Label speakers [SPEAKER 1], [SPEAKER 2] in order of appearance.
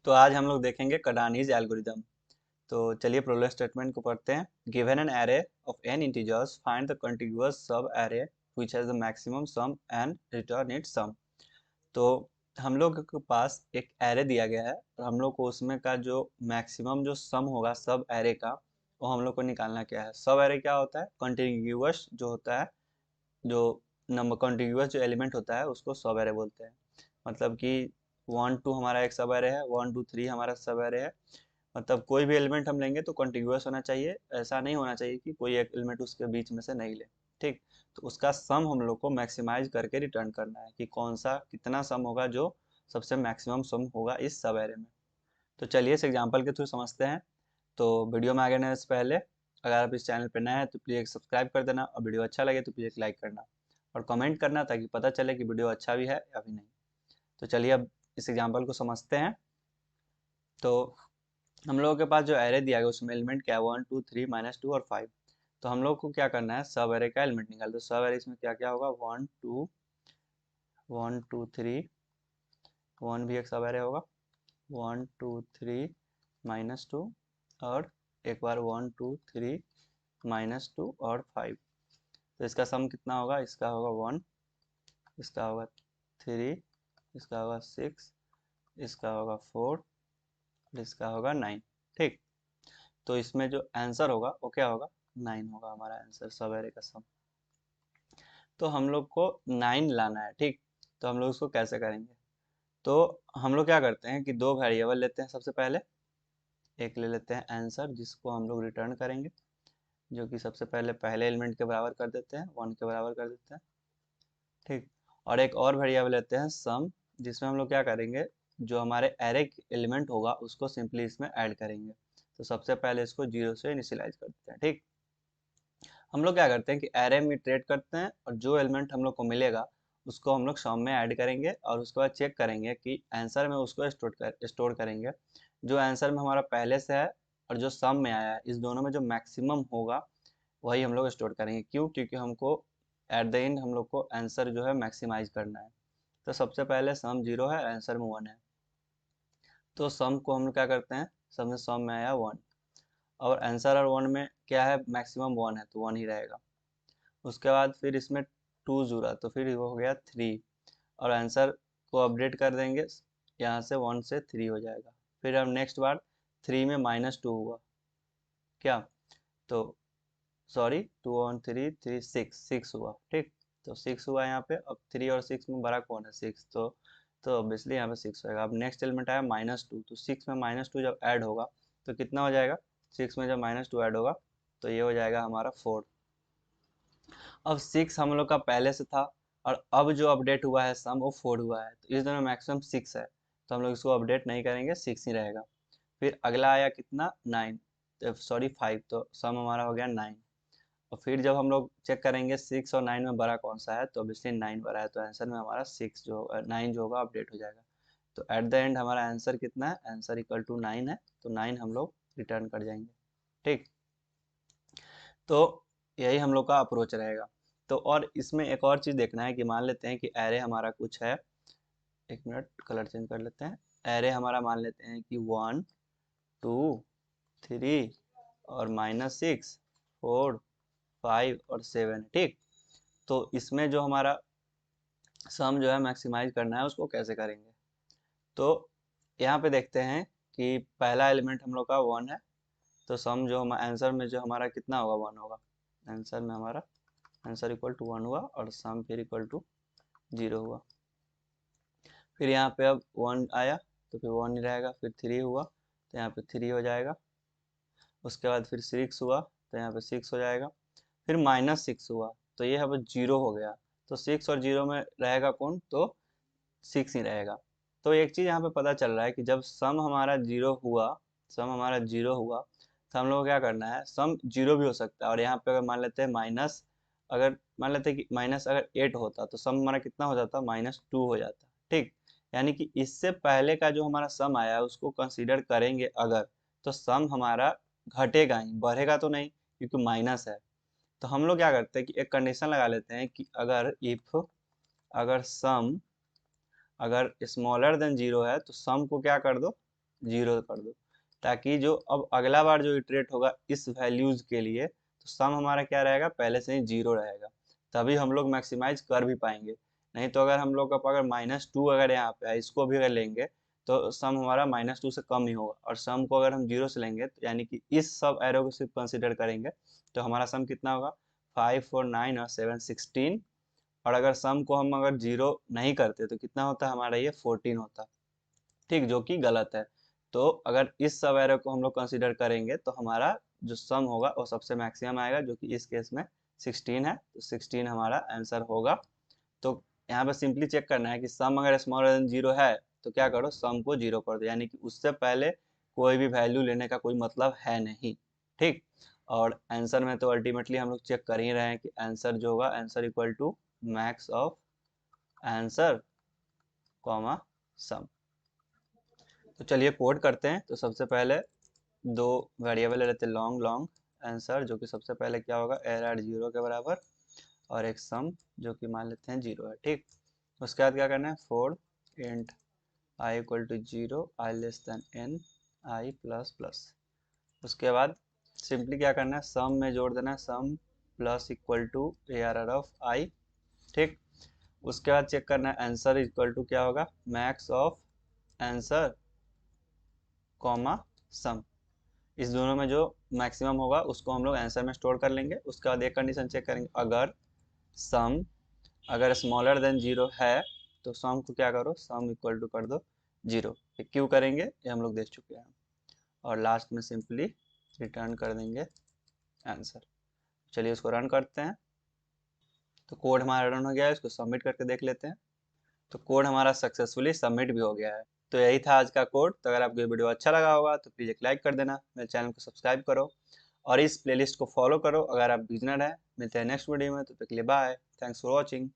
[SPEAKER 1] तो आज हम लोग देखेंगे कडानीज एल्गोरिदम। तो चलिए प्रॉब्लम स्टेटमेंट को पढ़ते हैं। Given an array of n integers, find the contiguous subarray which has the maximum sum and return its sum. तो हम लोग के पास एक एरे दिया गया है और हम लोग को उसमें का जो मैक्सिमम जो सम होगा सब एरे का, वो हम लोग को निकालना क्या है। सब एरे क्या होता है? कॉन्टिग्युअस जो होता है, जो नंबर कॉन्टिग्युअस जो एलिमेंट होता है उसको सब एरे बोलते हैं। मतलब कि 1 2 हमारा एक सब एरे है, 1 2 3 हमारा सब एरे है। मतलब कोई भी एलिमेंट हम लेंगे तो कॉन्टिग्युअस होना चाहिए, ऐसा नहीं होना चाहिए कि कोई एक एलिमेंट उसके बीच में से नहीं ले। ठीक, तो उसका सम हम लोग को मैक्सिमाइज करके रिटर्न करना है कि कौन सा कितना सम होगा जो सबसे मैक्सिमम सम होगा इस सब एरे में। तो चलिए इस एग्जांपल के थ्रू समझते हैं। तो वीडियो में आगे जाने से पहले अगर आप इस चैनल पर नए हैं तो प्लीज़ सब्सक्राइब कर देना, और वीडियो अच्छा लगे तो प्लीज़ एक लाइक करना और कमेंट करना, ताकि पता चले कि वीडियो अच्छा भी है या भी नहीं। तो चलिए अब इस एग्जांपल को समझते हैं। तो हम लोगों के पास जो एरे दिया गया उसमें एलिमेंट क्या है? 1 2 3 -2 और 5। तो हम लोग को क्या करना है? सब एरे का एलिमेंट निकाल। तो सब एरे इसमें क्या क्या होगा? 1 2 1 भी एक सब एरे होगा, 1 2 3 -2, और एक बार 1 2 3 -2 और 5। तो इसका सम कितना होगा? इसका होगा 1, इसका होगा 3, इसका होगा 6, इसका होगा 4, और इसका होगा 9। ठीक, तो इसमें जो आंसर होगा वो क्या होगा? 9 होगा हमारा आंसर सब एरे का सम। तो हम लोग को 9 लाना है। ठीक, तो हम लोग उसको कैसे करेंगे? तो हम लोग क्या करते हैं कि दो वेरिएबल लेते हैं। सबसे पहले एक ले लेते हैं आंसर, जिसको हम लोग रिटर्न करेंगे, जो कि सबसे पहले पहले एलिमेंट के बराबर कर देते हैं, 1 के बराबर कर देते हैं। ठीक, और एक और वेरिएबल लेते हैं सम, जिसमें हम लोग क्या करेंगे? जो हमारे एरे एलिमेंट होगा उसको सिंपली इसमें ऐड करेंगे। तो सबसे पहले इसको 0 से इनिशियलाइज करते हैं। ठीक, हम लोग क्या करते हैं कि एरे में इटरेट करते हैं, और जो एलिमेंट हम लोग को मिलेगा उसको हम लोग सम में ऐड करेंगे, और उसके बाद चेक करेंगे कि आंसर में उसको स्टोर करेंगे। जो आंसर में हमारा पहले से है और जो सम में आया है, इस दोनों में जो मैक्सिमम होगा वही हम लोग स्टोर करेंगे। क्यों? क्योंकि हमको एट द एंड हम लोग को आंसर जो है मैक्सिमाइज करना है। तो सबसे पहले सम 0 है, आंसर में 1 है। तो सम को हम लोग क्या करते हैं? सम में आया 1, और आंसर और 1 में क्या है? मैक्सिमम 1 है तो 1 ही रहेगा। उसके बाद फिर इसमें 2 जुड़ा तो फिर वो हो गया 3, और आंसर को अपडेट कर देंगे, यहाँ से 1 से 3 हो जाएगा। फिर अब नेक्स्ट बार 3 में -2 हुआ क्या? तो सॉरी, 2 और 3 6 हुआ। ठीक, तो 6 हुआ यहाँ पे। अब 3 और 6 में बड़ा कौन है? 6। तो ऑब्वियसली यहाँ पे 6 होएगा। अब नेक्स्ट एलिमेंट आया -2, तो 6 में -2 जब ऐड होगा तो कितना हो जाएगा? 6 में जब -2 ऐड होगा तो ये हो जाएगा हमारा 4। अब 6 हम लोग का पहले से था, और अब जो अपडेट हुआ है सम वो 4 हुआ है, तो इस दोनों मैक्सिमम 6 है, तो हम लोग इसको अपडेट नहीं करेंगे, 6 ही रहेगा। फिर अगला आया कितना? 9, सॉरी 5, तो सम हमारा हो गया 9। और फिर जब हम लोग चेक करेंगे 6 और 9 में बड़ा कौन सा है, तो ऑब्वियसली 9 बड़ा है, तो आंसर में हमारा 9 जो होगा अपडेट हो जाएगा। तो एट द एंड हमारा आंसर कितना है? आंसर इक्वल टू 9 है, तो 9 हम लोग रिटर्न कर जाएंगे। ठीक, तो यही हम लोग का अप्रोच रहेगा। तो और इसमें एक और चीज़ देखना है कि मान लेते हैं कि एरे हमारा कुछ है, एक मिनट कलर चेंज कर लेते हैं। एरे हमारा मान लेते हैं कि 1 2 3 और -6 4 5 और 7। ठीक, तो इसमें जो हमारा सम जो है मैक्सिमाइज करना है उसको कैसे करेंगे? तो यहाँ पे देखते हैं कि पहला एलिमेंट हम लोग का 1 है, तो सम जो हम आंसर में जो हमारा कितना होगा? 1 होगा। आंसर में हमारा आंसर इक्वल टू 1 हुआ, और सम फिर इक्वल टू 0 हुआ। फिर यहाँ पे अब 1 आया तो फिर 1 ही रहेगा। फिर 3 हुआ तो यहाँ पे 3 हो जाएगा। उसके बाद फिर 6 हुआ तो यहाँ पे 6 हो जाएगा। फिर -6 हुआ तो ये अब 0 हो गया। तो 6 और 0 में रहेगा कौन? तो 6 ही रहेगा। तो एक चीज़ यहाँ पे पता चल रहा है कि जब सम हमारा 0 हुआ, सम हमारा 0 हुआ, तो हम लोग को क्या करना है? सम 0 भी हो सकता है, और यहाँ पे अगर मान लेते हैं माइनस, अगर मान लेते हैं कि माइनस अगर 8 होता तो सम हमारा कितना हो जाता? -2 हो जाता। ठीक, यानी कि इससे पहले का जो हमारा सम आया है उसको कंसीडर करेंगे अगर, तो सम हमारा घटेगा ही, बढ़ेगा तो नहीं, क्योंकि माइनस है। तो हम लोग क्या करते हैं कि एक कंडीशन लगा लेते हैं कि अगर इफ, अगर सम अगर स्मॉलर देन 0 है तो सम को क्या कर दो? जीरो कर दो, ताकि जो अब अगला बार जो इटरेट होगा इस वैल्यूज के लिए, तो सम हमारा क्या रहेगा, पहले से ही जीरो रहेगा, तभी हम लोग मैक्सिमाइज कर भी पाएंगे। नहीं तो अगर हम लोग का अगर -2 अगर यहाँ पे है, इसको भी अगर लेंगे तो सम हमारा -2 से कम ही होगा, और सम को अगर हम जीरो से लेंगे तो यानी कि इस सब एरो को सिर्फ कंसिडर करेंगे तो हमारा सम कितना होगा, 5 4 9 और 7 16। और अगर सम को हम अगर जीरो नहीं करते तो कितना होता है हमारा, ये 14 होता, ठीक, जो कि गलत है। तो अगर इस सब एरो को हम लोग कंसिडर करेंगे तो हमारा जो सम होगा वो सबसे मैक्सिमम आएगा, जो कि इस केस में 16 है, तो 16 हमारा आंसर होगा। तो यहाँ पे सिंपली चेक करना है कि सम अगर स्मॉलर देन जीरो है तो क्या करो, सम को जीरो कर दो, यानी कि उससे पहले कोई भी वैल्यू लेने का कोई मतलब है नहीं, ठीक। और आंसर में तो अल्टीमेटली हम लोग चेक कर ही रहे हैं कि आंसर जो होगा, answer equal to max of answer comma sum. तो चलिए कोड करते हैं। तो सबसे पहले दो वेरिएबल ले लेते हैं, लॉन्ग लॉन्ग आंसर, जो कि सबसे पहले क्या होगा, एरर जीरो के बराबर, और एक सम जो कि मान लेते हैं जीरो है, ठीक। उसके बाद क्या करना है, for int i equal to zero, i less than n, i plus plus. उसके बाद सिंपली क्या करना है, सम में जोड़ देना है, sum plus equal to arr of I, ठीक। उसके बाद चेक करना है आंसर इक्वल टू क्या होगा, मैक्स ऑफ आंसर कॉमा सम। इस दोनों में जो मैक्सिमम होगा उसको हम लोग आंसर में स्टोर कर लेंगे। उसके बाद एक कंडीशन चेक करेंगे, अगर सम अगर स्मॉलर देन जीरो है तो सम को क्या करो, सम इक्वल टू कर दो जीरो। ये क्यों करेंगे ये हम लोग देख चुके हैं। और लास्ट में सिंपली रिटर्न कर देंगे आंसर। चलिए उसको रन करते हैं। तो कोड हमारा रन हो गया है, इसको सबमिट करके देख लेते हैं। तो कोड हमारा सक्सेसफुली सबमिट भी हो गया है। तो यही था आज का कोड। तो अगर आपको ये वीडियो अच्छा लगा होगा तो प्लीज़ एक लाइक कर देना, मेरे चैनल को सब्सक्राइब करो और इस प्लेलिस्ट को फॉलो करो अगर आप बिजनर हैं। मिलते हैं नेक्स्ट वीडियो में, तो तक के लिए बाय, थैंक्स फॉर वॉचिंग।